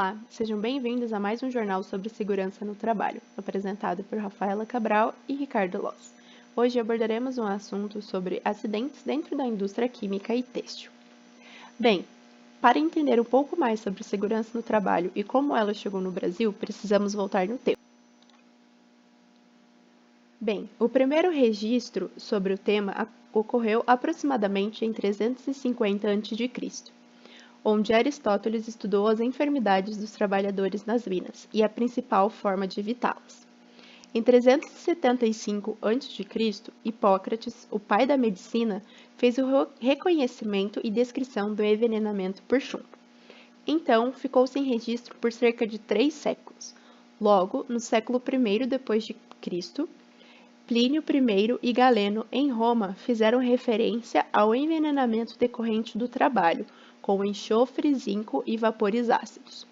Olá, sejam bem-vindos a mais um jornal sobre segurança no trabalho, apresentado por Rafaela Cabral e Ricardo Loss. Hoje abordaremos um assunto sobre acidentes dentro da indústria química e têxtil. Bem, para entender um pouco mais sobre segurança no trabalho e como ela chegou no Brasil, precisamos voltar no tempo. Bem, o primeiro registro sobre o tema ocorreu aproximadamente em 350 a.C., onde Aristóteles estudou as enfermidades dos trabalhadores nas minas e a principal forma de evitá-las. Em 375 a.C., Hipócrates, o pai da medicina, fez o reconhecimento e descrição do envenenamento por chumbo. Então, ficou sem registro por cerca de 3 séculos. Logo, no século I d.C., Plínio I e Galeno, em Roma, fizeram referência ao envenenamento decorrente do trabalho, com enxofre, zinco e vapores ácidos.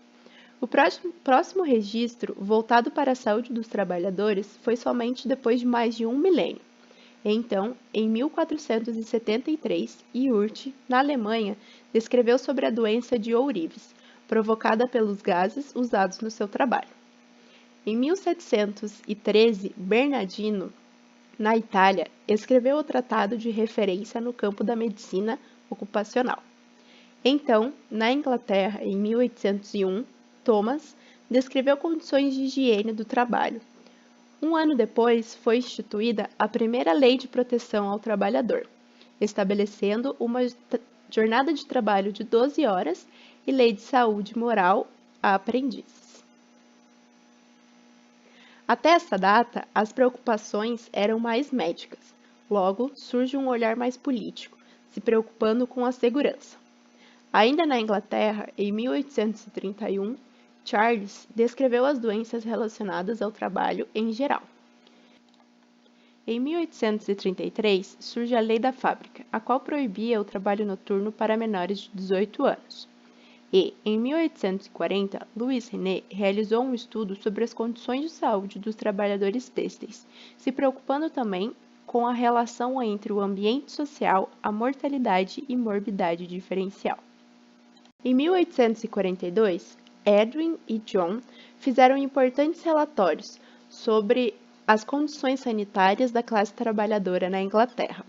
O próximo registro, voltado para a saúde dos trabalhadores, foi somente depois de mais de um milênio. Então, em 1473, Yurt, na Alemanha, descreveu sobre a doença de ourives, provocada pelos gases usados no seu trabalho. Em 1713, Bernardino, na Itália, escreveu o tratado de referência no campo da medicina ocupacional. Então, na Inglaterra, em 1801, Thomas descreveu condições de higiene do trabalho. Um ano depois, foi instituída a primeira Lei de Proteção ao Trabalhador, estabelecendo uma jornada de trabalho de 12 horas e Lei de Saúde Moral a aprendizes. Até essa data, as preocupações eram mais médicas. Logo, surge um olhar mais político, se preocupando com a segurança. Ainda na Inglaterra, em 1831, Charles descreveu as doenças relacionadas ao trabalho em geral. Em 1833, surge a Lei da Fábrica, a qual proibia o trabalho noturno para menores de 18 anos. E, em 1840, Louis René realizou um estudo sobre as condições de saúde dos trabalhadores têxteis, se preocupando também com a relação entre o ambiente social, a mortalidade e morbidade diferencial. Em 1842, Edwin e John fizeram importantes relatórios sobre as condições sanitárias da classe trabalhadora na Inglaterra.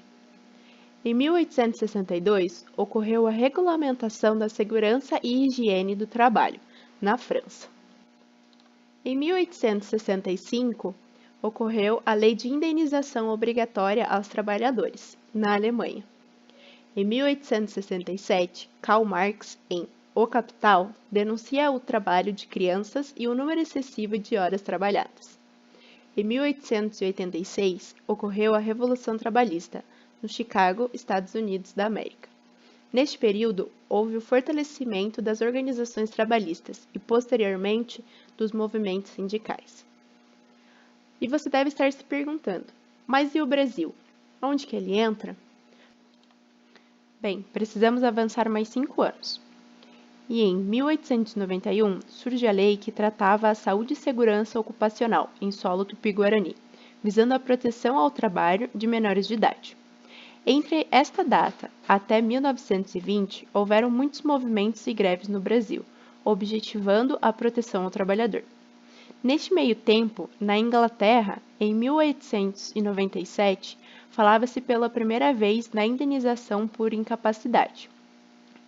Em 1862, ocorreu a regulamentação da segurança e higiene do trabalho, na França. Em 1865, ocorreu a Lei de Indenização Obrigatória aos Trabalhadores, na Alemanha. Em 1867, Karl Marx, em O Capital, denuncia o trabalho de crianças e o número excessivo de horas trabalhadas. Em 1886, ocorreu a Revolução Trabalhista, no Chicago, Estados Unidos da América. Neste período, houve o fortalecimento das organizações trabalhistas e, posteriormente, dos movimentos sindicais. E você deve estar se perguntando, mas e o Brasil? Onde que ele entra? Bem, precisamos avançar mais 5 anos. E em 1891 surge a lei que tratava a saúde e segurança ocupacional em solo tupi-guarani, visando a proteção ao trabalho de menores de idade. Entre esta data até 1920, houveram muitos movimentos e greves no Brasil, objetivando a proteção ao trabalhador. Neste meio tempo, na Inglaterra, em 1897, falava-se pela primeira vez na indenização por incapacidade.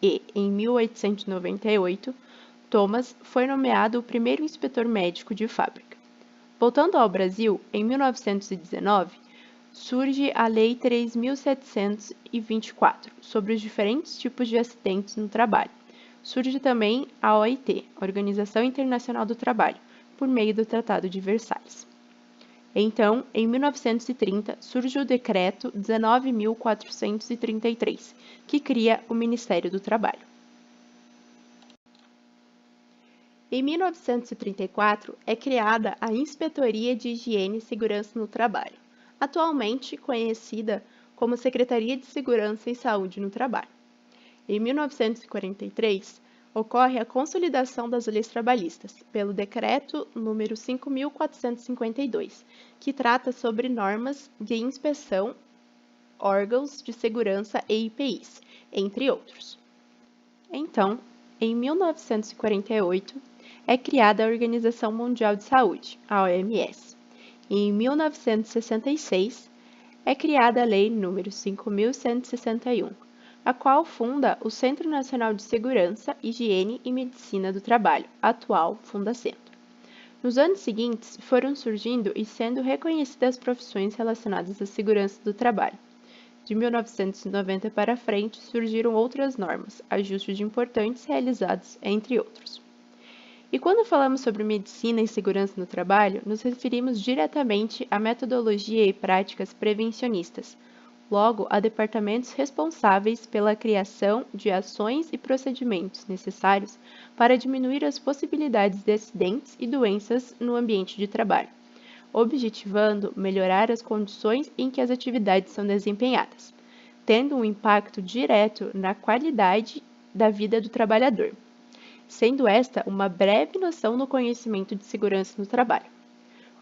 E, em 1898, Thomas foi nomeado o primeiro inspetor médico de fábrica. Voltando ao Brasil, em 1919, surge a Lei 3.724, sobre os diferentes tipos de acidentes no trabalho. Surge também a OIT, Organização Internacional do Trabalho, por meio do Tratado de Versalhes. Então, em 1930, surge o Decreto 19.433, que cria o Ministério do Trabalho. Em 1934, é criada a Inspetoria de Higiene e Segurança no Trabalho, atualmente conhecida como Secretaria de Segurança e Saúde no Trabalho. Em 1943, ocorre a consolidação das leis trabalhistas, pelo Decreto número 5.452, que trata sobre normas de inspeção, órgãos de segurança e IPIs, entre outros. Então, em 1948, é criada a Organização Mundial de Saúde, a OMS. E em 1966, é criada a Lei nº 5.161, a qual funda o Centro Nacional de Segurança, Higiene e Medicina do Trabalho, atual Fundacentro. Nos anos seguintes, foram surgindo e sendo reconhecidas profissões relacionadas à segurança do trabalho. De 1990 para frente, surgiram outras normas, ajustes importantes realizados, entre outros. E quando falamos sobre medicina e segurança no trabalho, nos referimos diretamente à metodologia e práticas prevencionistas, logo a departamentos responsáveis pela criação de ações e procedimentos necessários para diminuir as possibilidades de acidentes e doenças no ambiente de trabalho, objetivando melhorar as condições em que as atividades são desempenhadas, tendo um impacto direto na qualidade da vida do trabalhador, sendo esta uma breve noção no conhecimento de segurança no trabalho.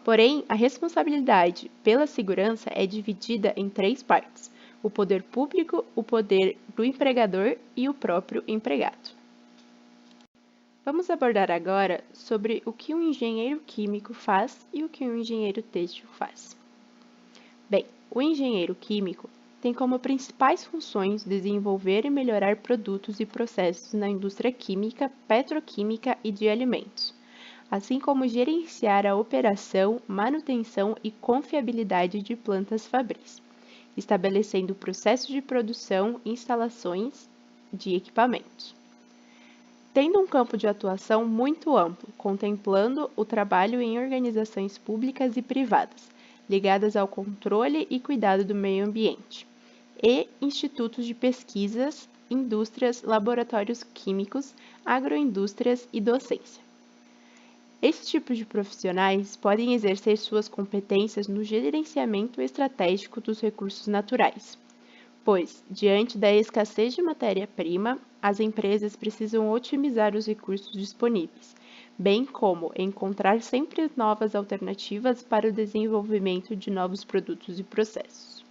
Porém, a responsabilidade pela segurança é dividida em 3 partes: o poder público, o poder do empregador e o próprio empregado. Vamos abordar agora sobre o que um engenheiro químico faz e o que um engenheiro têxtil faz. Bem, o engenheiro químico tem como principais funções desenvolver e melhorar produtos e processos na indústria química, petroquímica e de alimentos, assim como gerenciar a operação, manutenção e confiabilidade de plantas fabris, estabelecendo o processo de produção e instalações de equipamentos. Tendo um campo de atuação muito amplo, contemplando o trabalho em organizações públicas e privadas, ligadas ao controle e cuidado do meio ambiente, e institutos de pesquisas, indústrias, laboratórios químicos, agroindústrias e docência. Esse tipo de profissionais podem exercer suas competências no gerenciamento estratégico dos recursos naturais, pois, diante da escassez de matéria-prima, as empresas precisam otimizar os recursos disponíveis, bem como encontrar sempre novas alternativas para o desenvolvimento de novos produtos e processos.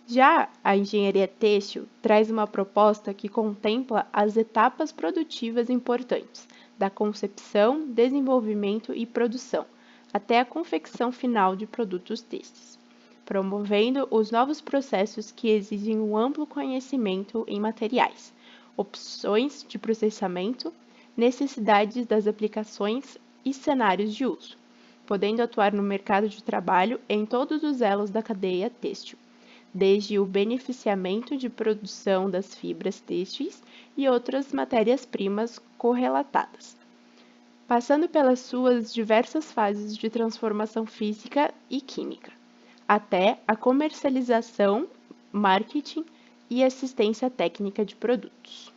Já a engenharia têxtil traz uma proposta que contempla as etapas produtivas importantes, da concepção, desenvolvimento e produção, até a confecção final de produtos têxteis, promovendo os novos processos que exigem um amplo conhecimento em materiais, opções de processamento, necessidades das aplicações e cenários de uso, podendo atuar no mercado de trabalho em todos os elos da cadeia têxtil, desde o beneficiamento de produção das fibras têxteis e outras matérias-primas correlatadas, passando pelas suas diversas fases de transformação física e química, até a comercialização, marketing e assistência técnica de produtos.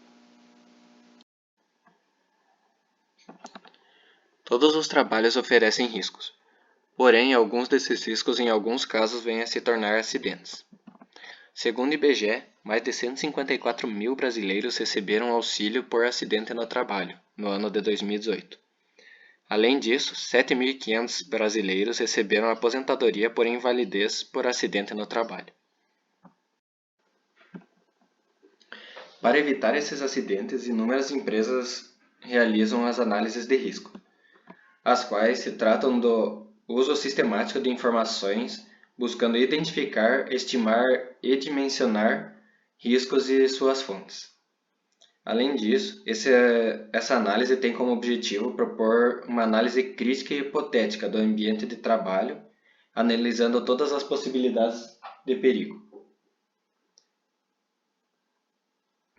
Todos os trabalhos oferecem riscos, porém alguns desses riscos em alguns casos vêm a se tornar acidentes. Segundo o IBGE, mais de 154 mil brasileiros receberam auxílio por acidente no trabalho, no ano de 2018. Além disso, 7.500 brasileiros receberam aposentadoria por invalidez por acidente no trabalho. Para evitar esses acidentes, inúmeras empresas realizam as análises de risco, as quais se tratam do uso sistemático de informações, buscando identificar, estimar e dimensionar riscos e suas fontes. Além disso, essa análise tem como objetivo propor uma análise crítica e hipotética do ambiente de trabalho, analisando todas as possibilidades de perigo.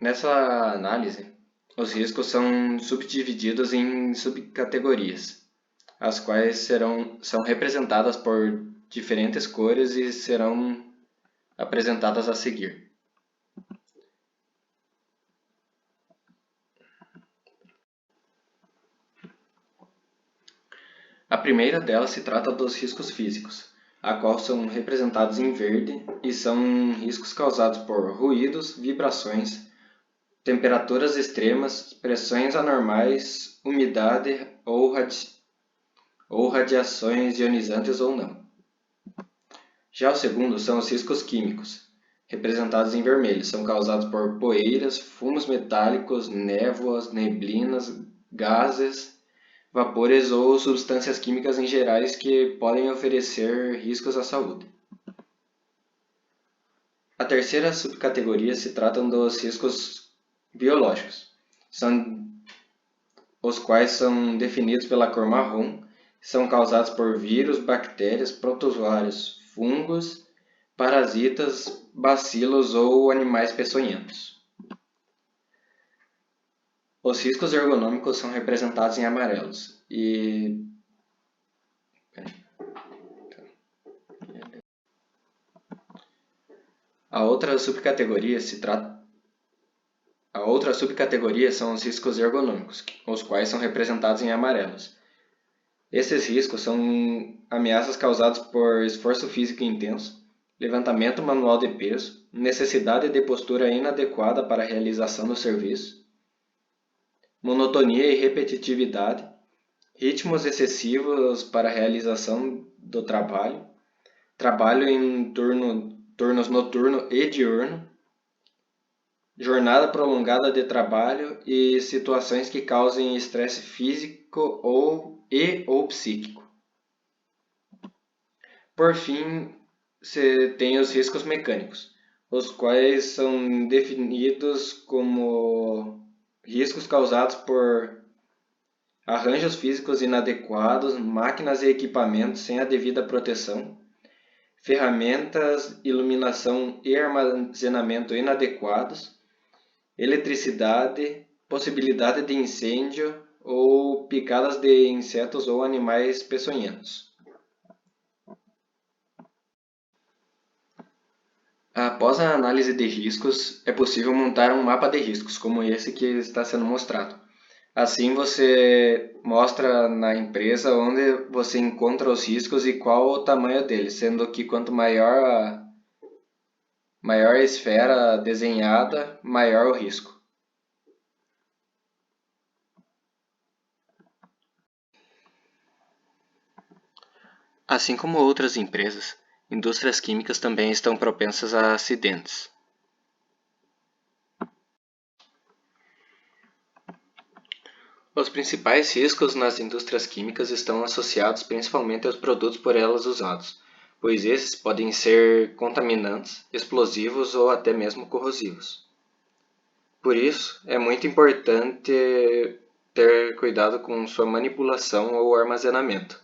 Nessa análise, os riscos são subdivididos em subcategorias, as quais são representadas por diferentes cores e serão apresentadas a seguir. A primeira delas se trata dos riscos físicos, a qual são representados em verde e são riscos causados por ruídos, vibrações, temperaturas extremas, pressões anormais, umidade ou radiações ionizantes ou não. Já o segundo são os riscos químicos, representados em vermelho, são causados por poeiras, fumos metálicos, névoas, neblinas, gases, vapores ou substâncias químicas em gerais que podem oferecer riscos à saúde. A terceira subcategoria se trata dos riscos biológicos, os quais são definidos pela cor marrom, são causados por vírus, bactérias, protozoários, fungos, parasitas, bacilos ou animais peçonhentos. Os riscos ergonômicos são representados em amarelos e a outra subcategoria são os riscos ergonômicos, os quais são representados em amarelos. Esses riscos são ameaças causadas por esforço físico intenso, levantamento manual de peso, necessidade de postura inadequada para a realização do serviço, monotonia e repetitividade, ritmos excessivos para a realização do trabalho, trabalho em turnos noturno e diurno, jornada prolongada de trabalho e situações que causem estresse físico ou psíquico. Por fim, você tem os riscos mecânicos, os quais são definidos como riscos causados por arranjos físicos inadequados, máquinas e equipamentos sem a devida proteção, ferramentas, iluminação e armazenamento inadequados, eletricidade, possibilidade de incêndio ou picadas de insetos ou animais peçonhentos. Após a análise de riscos, é possível montar um mapa de riscos, como esse que está sendo mostrado. Assim você mostra na empresa onde você encontra os riscos e qual o tamanho deles, sendo que quanto maior a esfera desenhada, maior o risco. Assim como outras empresas, indústrias químicas também estão propensas a acidentes. Os principais riscos nas indústrias químicas estão associados principalmente aos produtos por elas usados, pois esses podem ser contaminantes, explosivos ou até mesmo corrosivos. Por isso, é muito importante ter cuidado com sua manipulação ou armazenamento,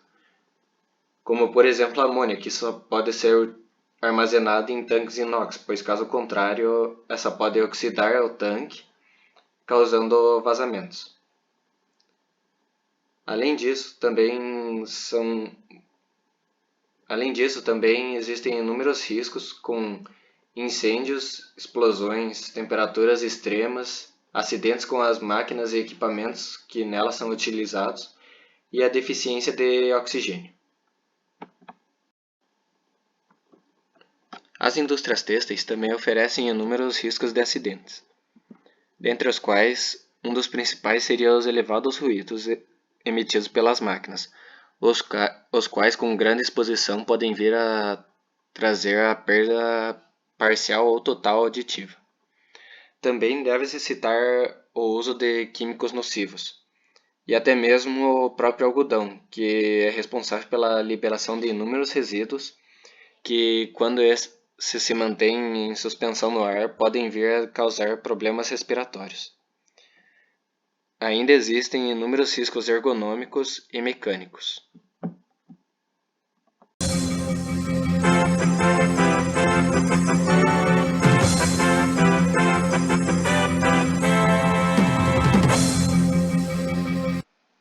como por exemplo a amônia, que só pode ser armazenada em tanques inox, pois caso contrário, essa pode oxidar o tanque, causando vazamentos. Além disso, também existem inúmeros riscos com incêndios, explosões, temperaturas extremas, acidentes com as máquinas e equipamentos que nelas são utilizados e a deficiência de oxigênio. As indústrias têxteis também oferecem inúmeros riscos de acidentes, dentre os quais um dos principais seria os elevados ruídos emitidos pelas máquinas, os quais com grande exposição podem vir a trazer a perda parcial ou total auditiva. Também deve-se citar o uso de químicos nocivos, e até mesmo o próprio algodão, que é responsável pela liberação de inúmeros resíduos que, quando se mantêm em suspensão no ar, podem vir a causar problemas respiratórios. Ainda existem inúmeros riscos ergonômicos e mecânicos.